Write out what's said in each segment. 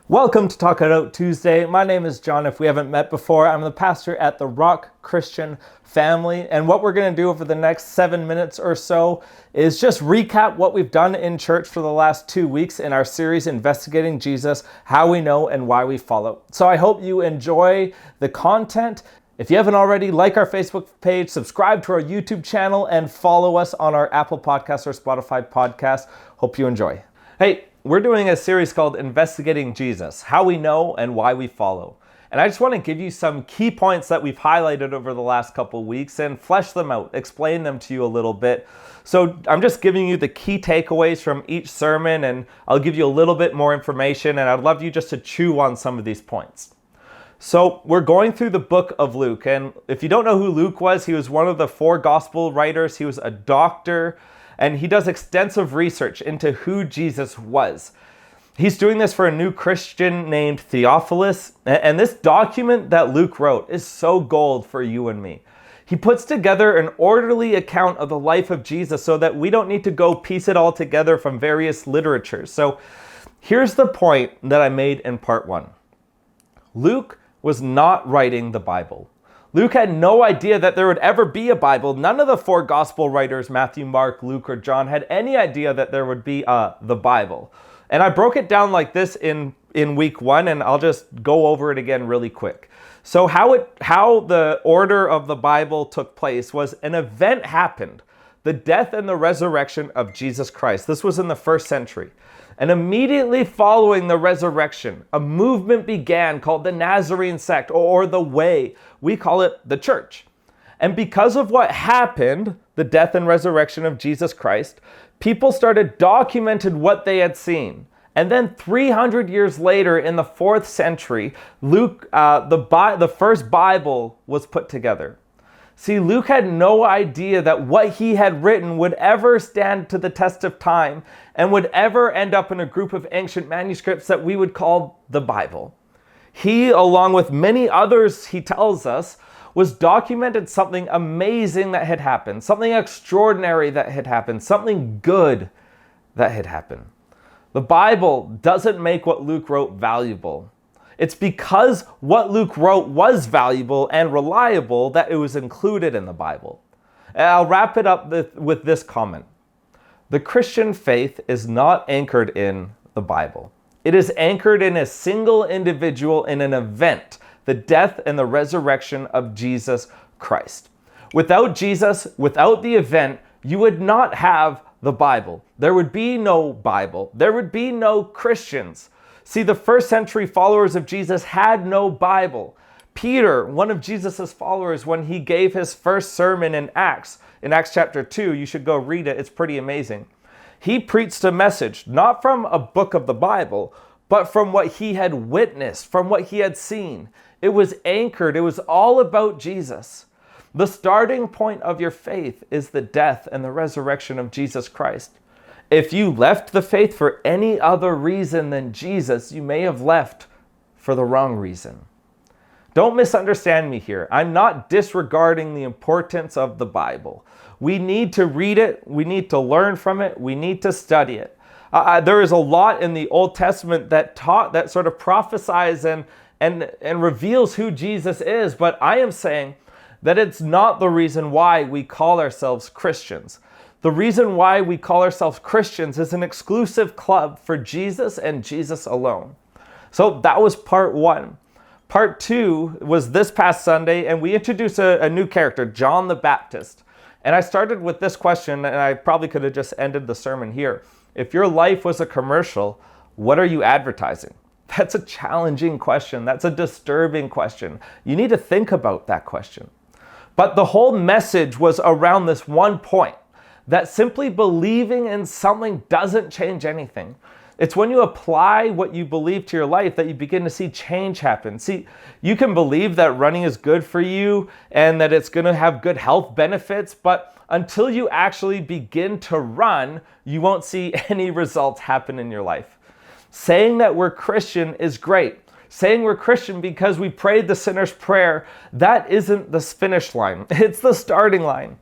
Welcome to Talk It Out Tuesday. My name is John. If we haven't met before, I'm the pastor at the Rock Christian Family. And what we're going to do over the next 7 minutes or so is just recap what we've done in church for the last 2 weeks in our series, Investigating Jesus, How We Know and Why We Follow. So I hope you enjoy the content. If you haven't already, like our Facebook page, subscribe to our YouTube channel, and follow us on our Apple Podcasts or Spotify podcast. Hope you enjoy. Hey, we're doing a series called Investigating Jesus, How We Know and Why We Follow. And I just want to give you some key points that we've highlighted over the last couple of weeks and flesh them out, explain them to you a little bit. So I'm just giving you the key takeaways from each sermon, and I'll give you a little bit more information, and I'd love you just to chew on some of these points. So we're going through the book of Luke, and if you don't know who Luke was, he was one of the 4 gospel writers. He was a doctor, and he does extensive research into who Jesus was. He's doing this for a new Christian named Theophilus, and this document that Luke wrote is so gold for you and me. He puts together an orderly account of the life of Jesus so that we don't need to go piece it all together from various literatures. So here's the point that I made in part 1. Luke was not writing the Bible. Luke had no idea that there would ever be a Bible. None of the 4 gospel writers, Matthew, Mark, Luke, or John, had any idea that there would be the Bible. And I broke it down like this in week 1, and I'll just go over it again really quick. So how the order of the Bible took place was an event happened, the death and the resurrection of Jesus Christ. This was in the 1st century. And immediately following the resurrection, a movement began called the Nazarene sect, or the Way. We call it the church. And because of what happened, the death and resurrection of Jesus Christ, people started documenting what they had seen. And then 300 years later, in the 4th century, Luke, the first Bible was put together. See, Luke had no idea that what he had written would ever stand to the test of time and would ever end up in a group of ancient manuscripts that we would call the Bible. He, along with many others, he tells us, was documented something amazing that had happened, something extraordinary that had happened, something good that had happened. The Bible doesn't make what Luke wrote valuable. It's because what Luke wrote was valuable and reliable that it was included in the Bible. And I'll wrap it up with this comment. The Christian faith is not anchored in the Bible. It is anchored in a single individual, in an event, the death and the resurrection of Jesus Christ. Without Jesus, without the event, you would not have the Bible. There would be no Bible. There would be no Christians. See, the 1st century followers of Jesus had no Bible. Peter, one of Jesus' followers, when he gave his first sermon in Acts chapter 2, you should go read it, it's pretty amazing. He preached a message, not from a book of the Bible, but from what he had witnessed, from what he had seen. It was anchored, it was all about Jesus. The starting point of your faith is the death and the resurrection of Jesus Christ. If you left the faith for any other reason than Jesus, you may have left for the wrong reason. Don't misunderstand me here. I'm not disregarding the importance of the Bible. We need to read it. We need to learn from it. We need to study it. There is a lot in the Old Testament that sort of prophesies and reveals who Jesus is. But I am saying that it's not the reason why we call ourselves Christians. The reason why we call ourselves Christians is an exclusive club for Jesus and Jesus alone. So that was part 1. Part 2 was this past Sunday, and we introduced a new character, John the Baptist. And I started with this question, and I probably could have just ended the sermon here. If your life was a commercial, what are you advertising? That's a challenging question. That's a disturbing question. You need to think about that question. But the whole message was around this one point, that simply believing in something doesn't change anything. It's when you apply what you believe to your life that you begin to see change happen. See, you can believe that running is good for you and that it's going to have good health benefits, but until you actually begin to run, you won't see any results happen in your life. Saying that we're Christian is great. Saying we're Christian because we prayed the sinner's prayer, that isn't the finish line. It's the starting line.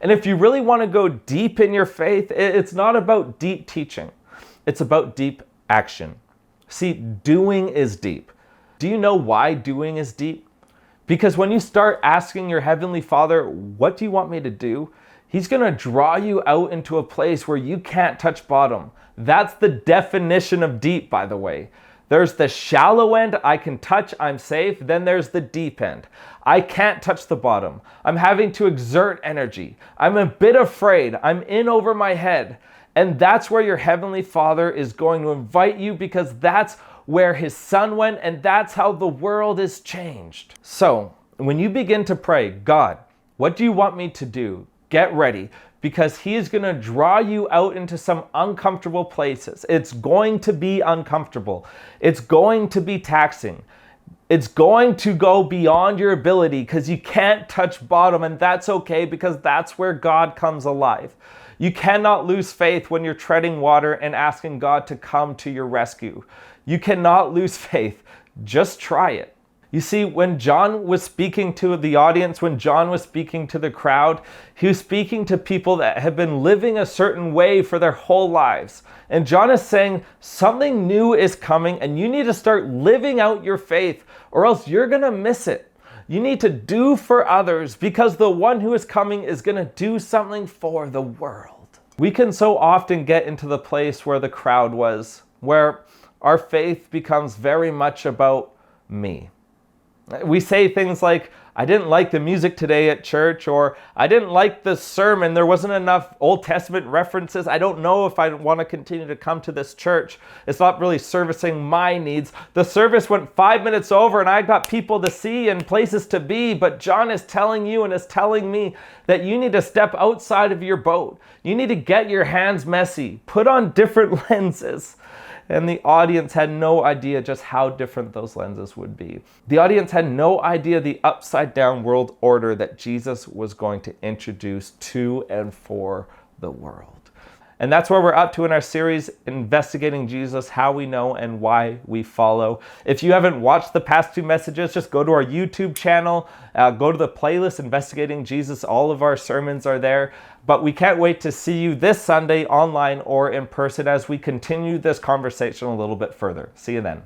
And if you really want to go deep in your faith, it's not about deep teaching. It's about deep action. See, doing is deep. Do you know why doing is deep? Because when you start asking your Heavenly Father, what do you want me to do? He's going to draw you out into a place where you can't touch bottom. That's the definition of deep, by the way. There's the shallow end, I can touch, I'm safe. Then there's the deep end. I can't touch the bottom. I'm having to exert energy. I'm a bit afraid. I'm in over my head. And that's where your Heavenly Father is going to invite you, because that's where His Son went, and that's how the world is changed. So when you begin to pray, God, what do you want me to do? Get ready, because He is going to draw you out into some uncomfortable places. It's going to be uncomfortable. It's going to be taxing. It's going to go beyond your ability, because you can't touch bottom, and that's okay, because that's where God comes alive. You cannot lose faith when you're treading water and asking God to come to your rescue. You cannot lose faith. Just try it. You see, when John was speaking to the audience, when John was speaking to the crowd, he was speaking to people that have been living a certain way for their whole lives. And John is saying something new is coming, and you need to start living out your faith, or else you're going to miss it. You need to do for others, because the one who is coming is going to do something for the world. We can so often get into the place where the crowd was, where our faith becomes very much about me. We say things like, I didn't like the music today at church, or I didn't like the sermon. There wasn't enough Old Testament references. I don't know if I want to continue to come to this church. It's not really servicing my needs. The service went 5 minutes over and I got people to see and places to be, but John is telling you and is telling me that you need to step outside of your boat. You need to get your hands messy, put on different lenses. And the audience had no idea just how different those lenses would be. The audience had no idea the upside down world order that Jesus was going to introduce to and for the world. And that's where we're up to in our series, Investigating Jesus, How We Know and Why We Follow. If you haven't watched the past 2 messages, just go to our YouTube channel, go to the playlist, Investigating Jesus. All of our sermons are there. But we can't wait to see you this Sunday online or in person as we continue this conversation a little bit further. See you then.